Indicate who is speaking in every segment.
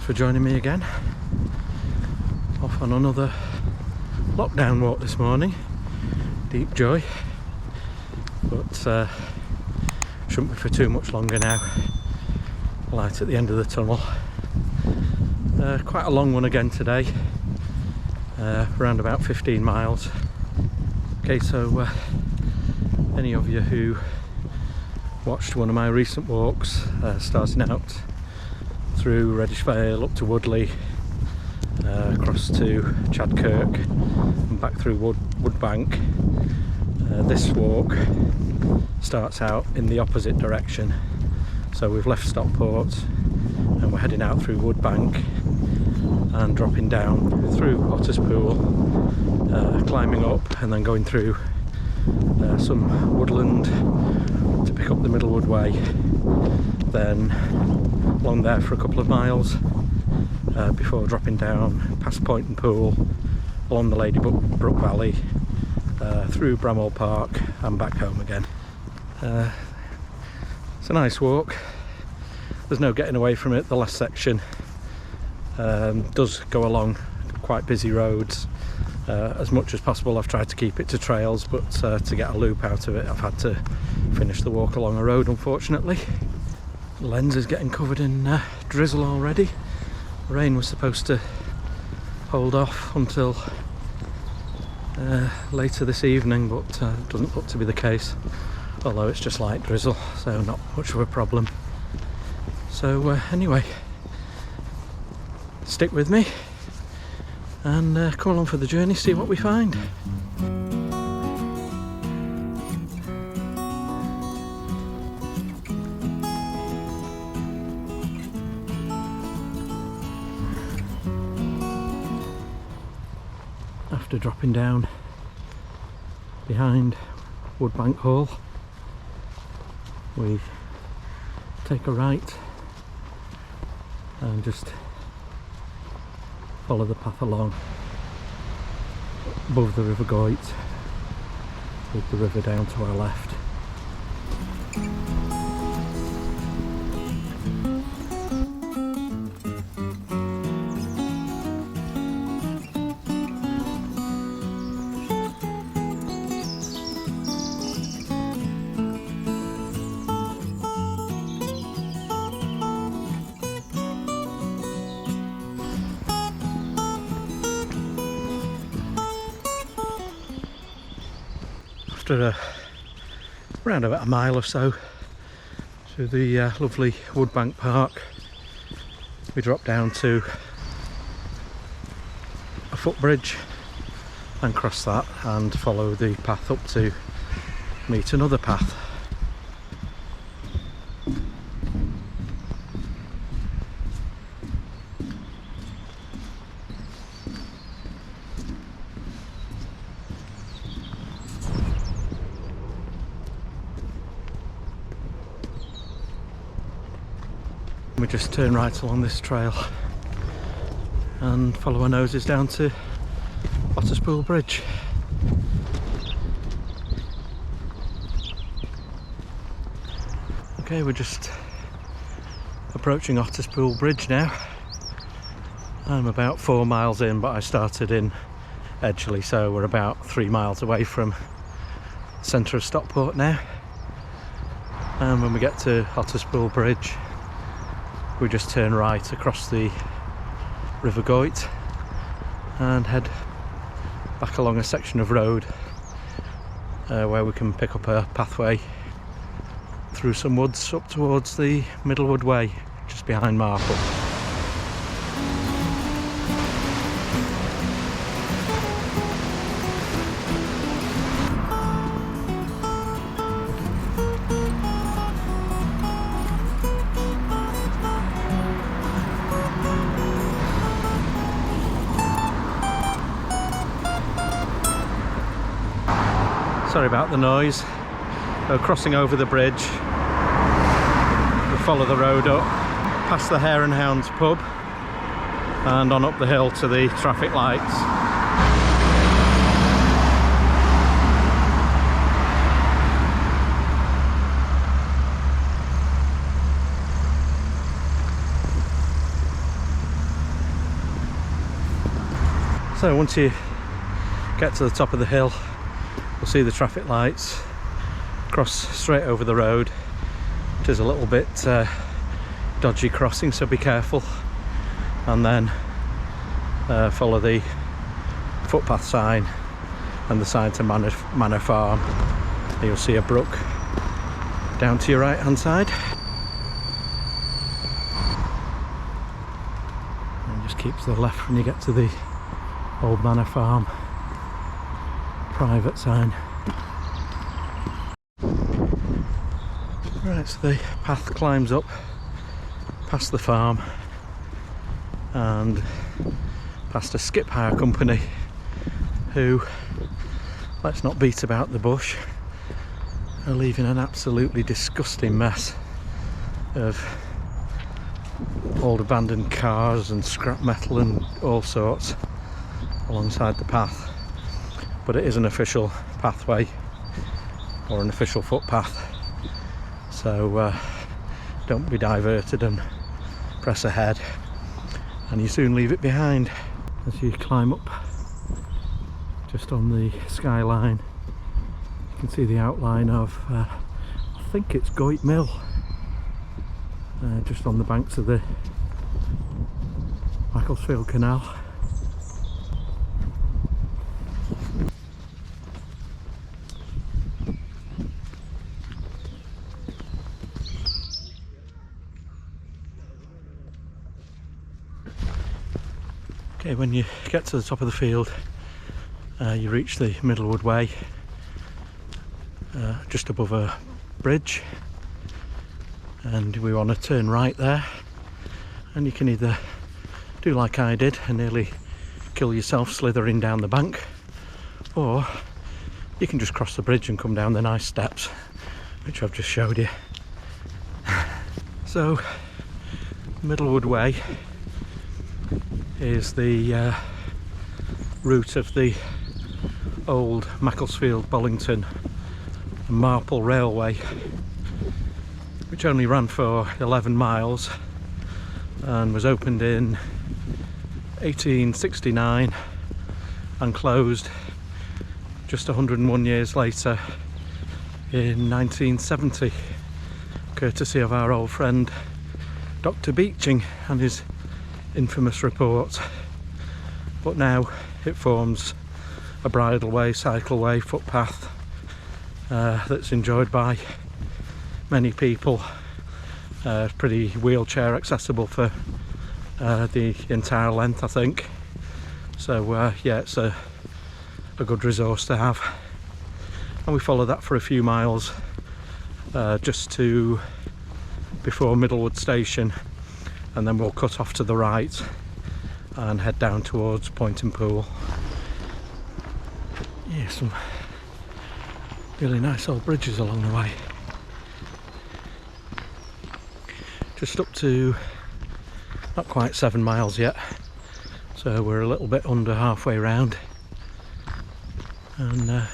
Speaker 1: for joining me again. Off on another lockdown walk this morning. Deep joy, but shouldn't be for too much longer now. Light at the end of the tunnel. Quite a long one again today, around about 15 miles. Okay, so any of you who watched one of my recent walks, starting out through Reddish Vale up to Woodley, across to Chadkirk and back through Woodbank, this walk starts out in the opposite direction. So we've left Stockport and we're heading out through Woodbank and dropping down through Otterspool, climbing up and then going through some woodland to pick up the Middlewood Way, then along there for a couple of miles before dropping down past Poynton Pool, along the Ladybrook Valley, through Bramhall Park and back home again. It's a nice walk. There's no getting away from it. The last section does go along quite busy roads. As much as possible I've tried to keep it to trails, but to get a loop out of it I've had to finish the walk along a road, unfortunately. The lens is getting covered in drizzle already. The rain was supposed to hold off until later this evening, but doesn't look to be the case, although it's just light drizzle, so not much of a problem. So anyway, stick with me and come along for the journey, see what we find. After dropping down behind Woodbank Hall, we take a right and just follow the path along above the River Goyt, with the river down to our left. After around about a mile or so through the lovely Woodbank Park, we drop down to a footbridge and cross that and follow the path up to meet another path. We just turn right along this trail and follow our noses down to Otterspool Bridge. Okay, we're just approaching Otterspool Bridge now. I'm about 4 miles in, but I started in Edgeley, so we're about 3 miles away from the centre of Stockport now. And when we get to Otterspool Bridge, we just turn right across the River Goyt and head back along a section of road where we can pick up a pathway through some woods up towards the Middlewood Way, just behind Marple. Sorry about the noise. We're crossing over the bridge. We follow the road up, past the Hare and Hounds pub and on up the hill to the traffic lights. So once you get to the top of the hill, you'll see the traffic lights, cross straight over the road. It is a little bit dodgy crossing, so be careful, and then follow the footpath sign and the sign to Manor Farm. You'll see a brook down to your right hand side, and just keep to the left when you get to the old Manor Farm private sign. Right, so the path climbs up past the farm and past a skip hire company who, let's not beat about the bush, are leaving an absolutely disgusting mess of old abandoned cars and scrap metal and all sorts alongside the path. But it is an official pathway or an official footpath, so don't be diverted and press ahead, and you soon leave it behind. As you climb up just on the skyline, you can see the outline of I think it's Goyt Mill, just on the banks of the Macclesfield Canal. Okay, when you get to the top of the field, you reach the Middlewood Way, just above a bridge, and we want to turn right there, and you can either do like I did and nearly kill yourself slithering down the bank, or you can just cross the bridge and come down the nice steps which I've just showed you. So Middlewood Way is the route of the old Macclesfield, Bollington and Marple railway, which only ran for 11 miles and was opened in 1869 and closed just 101 years later in 1970, courtesy of our old friend Dr. Beeching and his infamous report. But now it forms a bridleway, cycleway, footpath that's enjoyed by many people. Pretty wheelchair accessible for the entire length, I think. So yeah, it's a good resource to have, and we follow that for a few miles just to before Middlewood Station, and then we'll cut off to the right and head down towards Poynton Pool. Yeah, some really nice old bridges along the way. Just up to not quite 7 miles yet, so we're a little bit under halfway round, and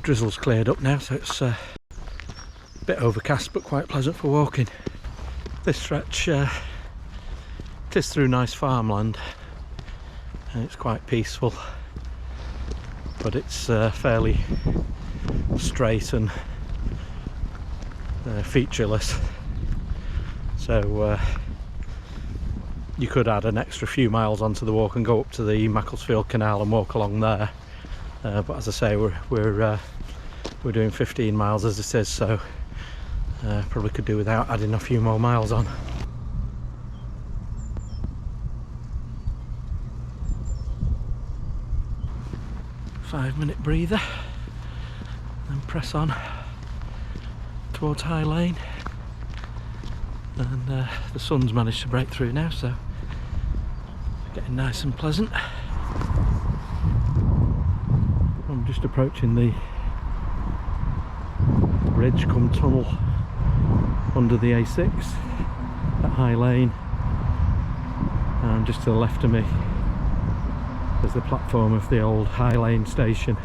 Speaker 1: drizzle's cleared up now, so it's a bit overcast but quite pleasant for walking. This stretch it is through nice farmland and it's quite peaceful, but it's fairly straight and featureless, so you could add an extra few miles onto the walk and go up to the Macclesfield Canal and walk along there, but as I say, we're doing 15 miles as it is, so probably could do without adding a few more miles on. Five-minute breather, and press on towards High Lane, and the sun's managed to break through now, so getting nice and pleasant. I'm just approaching the bridge cum tunnel under the A6 at High Lane, and just to the left of me is the platform of the old High Lane station.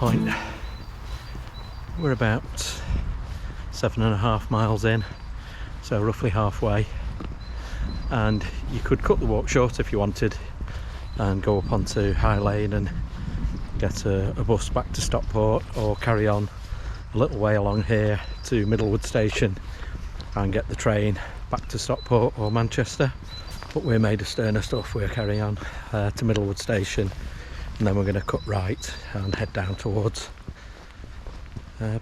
Speaker 1: point. We're about 7.5 miles in, so roughly halfway, and you could cut the walk short if you wanted and go up onto High Lane and get a bus back to Stockport, or carry on a little way along here to Middlewood Station and get the train back to Stockport or Manchester. But we're made of sterner stuff. We're carrying on to Middlewood Station, and then we're going to cut right and head down towards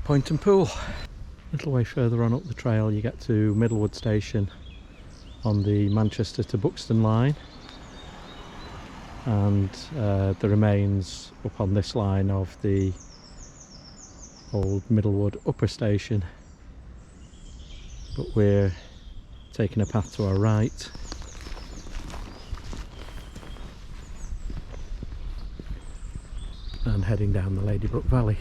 Speaker 1: Poynton Pool. A little way further on up the trail you get to Middlewood Station on the Manchester to Buxton line, and the remains up on this line of the old Middlewood Upper Station, but we're taking a path to our right and heading down the Ladybrook Valley.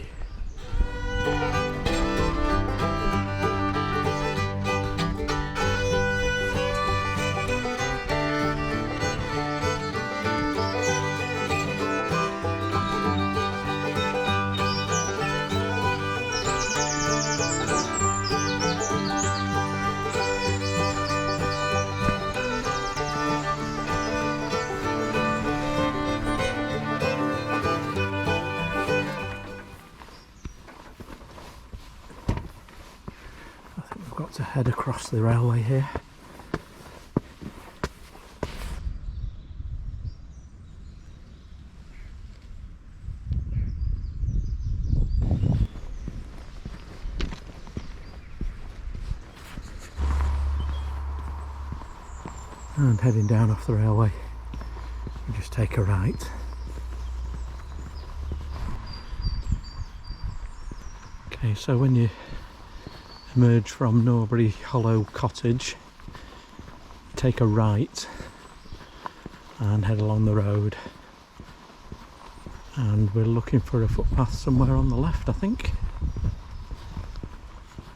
Speaker 1: To head across the railway here. And heading down off the railway, you just take a right. Okay, so when you emerge from Norbury Hollow Cottage, take a right and head along the road, and we're looking for a footpath somewhere on the left, I think.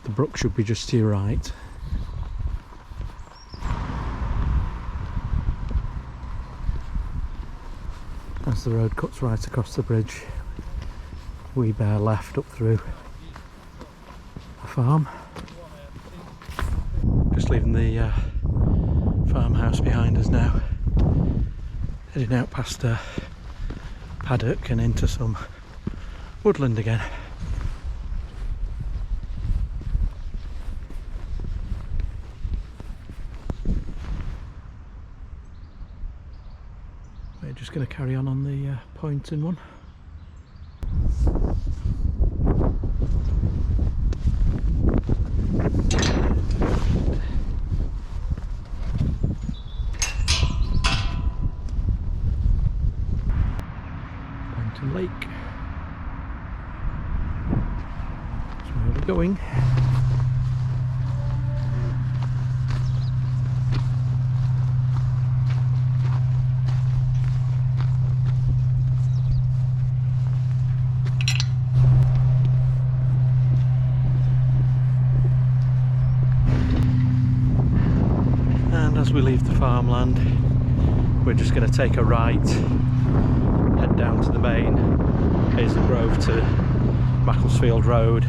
Speaker 1: The brook should be just to your right. As the road cuts right across the bridge, we bear left up through a farm. Just leaving the farmhouse behind us now, heading out past a paddock and into some woodland again. We're just going to carry on the Poynton one. Poynton Lake. That's where we're going. And as we leave the farmland, we're just going to take a right, head down to the main Hazel Grove to Macclesfield Road,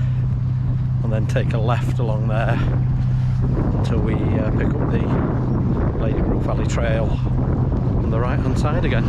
Speaker 1: and then take a left along there until we pick up the Ladybrook Valley Trail on the right hand side again.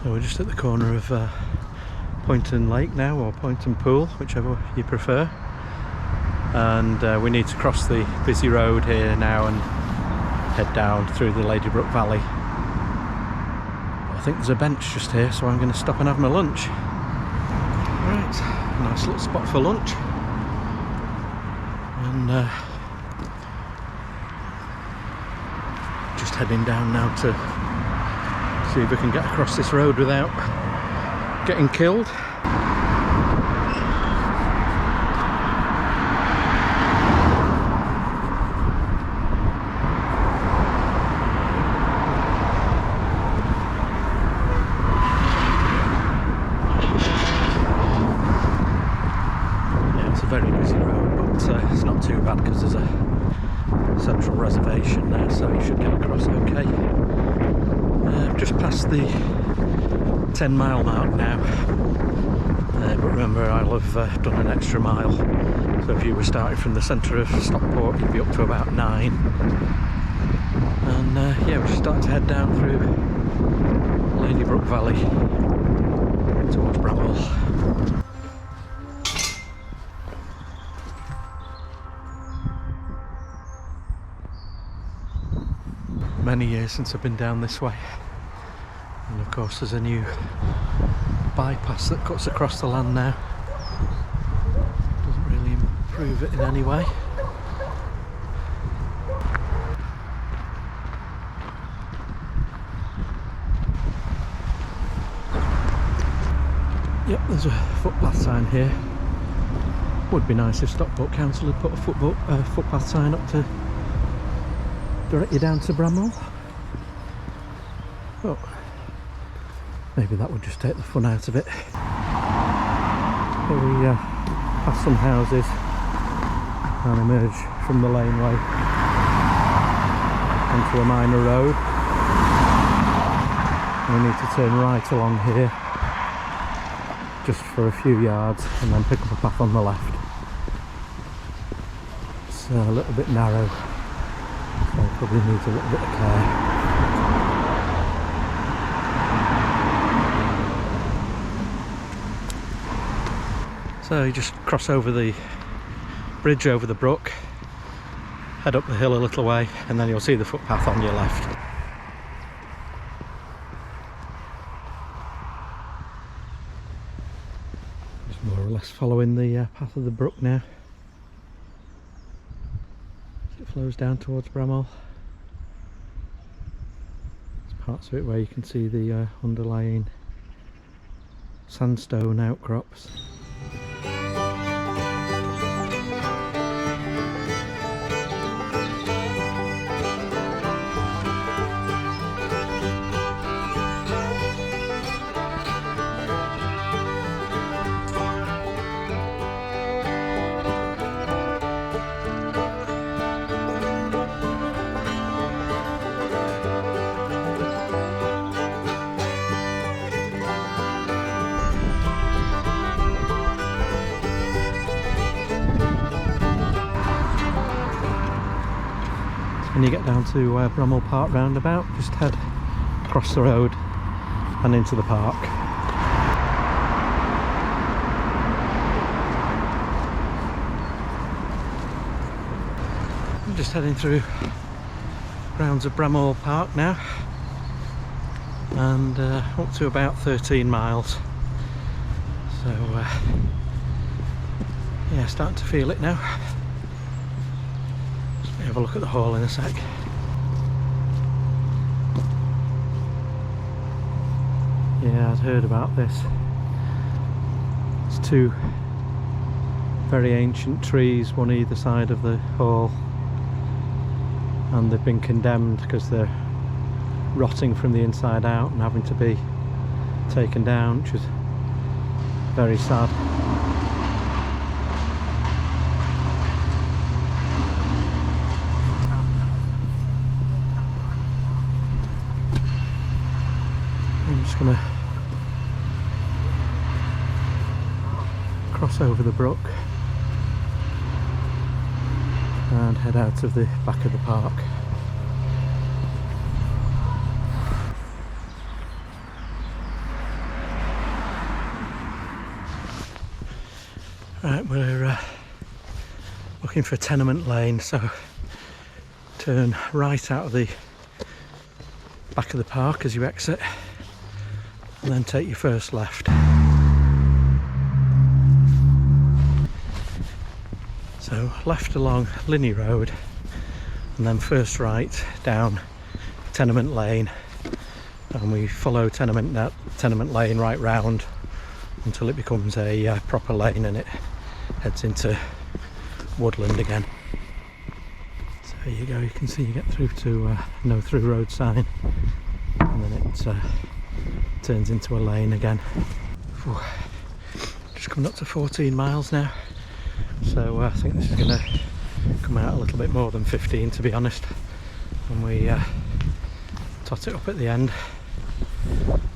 Speaker 1: So we're just at the corner of Poynton Lake now, or Poynton Pool, whichever you prefer, and we need to cross the busy road here now and head down through the Ladybrook Valley. I think there's a bench just here, so I'm going to stop and have my lunch. Right, nice little spot for lunch, and just heading down now to see if we can get across this road without getting killed. just past the 10-mile mark now, but remember I'll have done an extra mile, so if you were starting from the centre of Stockport you'd be up to about 9, and yeah, we're just starting to head down through Ladybrook Valley towards Bramhall. Many years since I've been down this way, and of course there's a new bypass that cuts across the land now. Doesn't really improve it in any way. Yep, there's a footpath sign here. Would be nice if Stockport Council had put a footpath sign up to direct you down to Bramhall. Oh, maybe that would just take the fun out of it. Here we pass some houses and emerge from the laneway onto a minor road. And we need to turn right along here just for a few yards and then pick up a path on the left. It's a little bit narrow, so it probably needs a little bit of care. So you just cross over the bridge over the brook, head up the hill a little way, and then you'll see the footpath on your left. Just more or less following the path of the brook now. As it flows down towards Bramhall. There's parts of it where you can see the underlying sandstone outcrops. When you get down to Bramhall Park roundabout, just head across the road and into the park. I'm just heading through grounds of Bramhall Park now, and up to about 13 miles. So yeah, starting to feel it now. Have a look at the hall in a sec. Yeah, I'd heard about this. It's two very ancient trees, one either side of the hall, and they've been condemned because they're rotting from the inside out and having to be taken down, which is very sad. I'm just going to cross over the brook and head out of the back of the park. Right, we're looking for Tenement Lane, so turn right out of the back of the park as you exit, and then take your first left. So left along Linney Road, and then first right down Tenement Lane, and we follow Tenement Lane right round until it becomes a proper lane and it heads into woodland again. So there you go, you can see you get through to no through road sign, and then it turns into a lane again. Whew. Just coming up to 14 miles now, so I think this is going to come out a little bit more than 15, to be honest, when we tot it up at the end.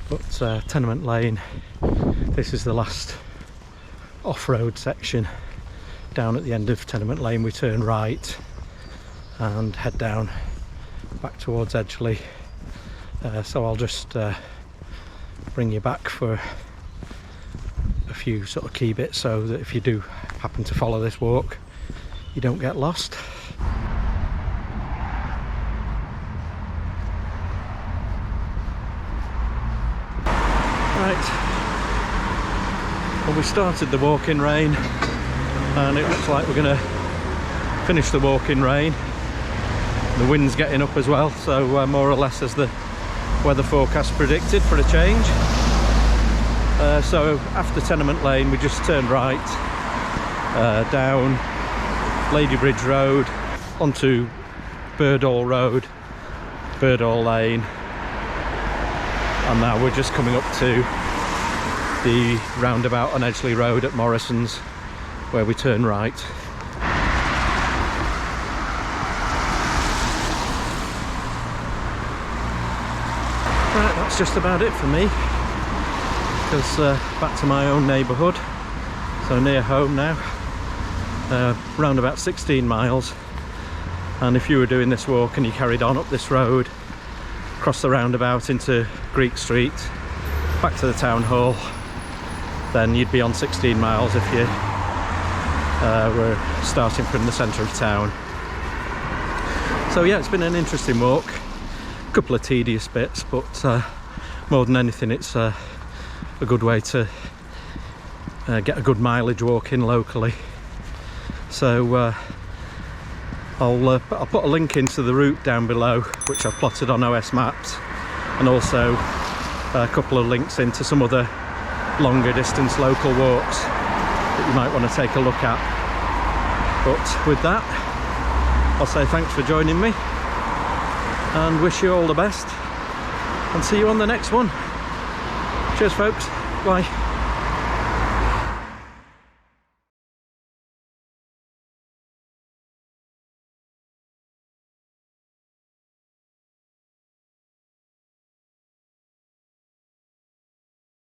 Speaker 1: But Tenement Lane, this is the last off-road section. Down at the end of Tenement Lane we turn right and head down back towards Edgeley. So I'll just bring you back for a few sort of key bits so that if you do happen to follow this walk you don't get lost. Right, well, we started the walk in rain and it looks like we're going to finish the walk in rain. The wind's getting up as well, so more or less as the weather forecast predicted for a change. So after Tenement Lane we just turned right down Ladybridge Road onto Birdall Road, Birdall Lane, and now we're just coming up to the roundabout on Edgeley Road at Morrison's, where we turn right. Right, that's just about it for me, because back to my own neighbourhood, so near home now, round about 16 miles, and if you were doing this walk and you carried on up this road, across the roundabout into Greek Street, back to the town hall, then you'd be on 16 miles if you were starting from the centre of town. So yeah, it's been an interesting walk, a couple of tedious bits, but more than anything it's a good way to get a good mileage walk in locally. So I'll put a link into the route down below, which I've plotted on OS Maps, and also a couple of links into some other longer distance local walks that you might want to take a look at. But with that, I'll say thanks for joining me and wish you all the best, and see you on the next one. Cheers folks, bye.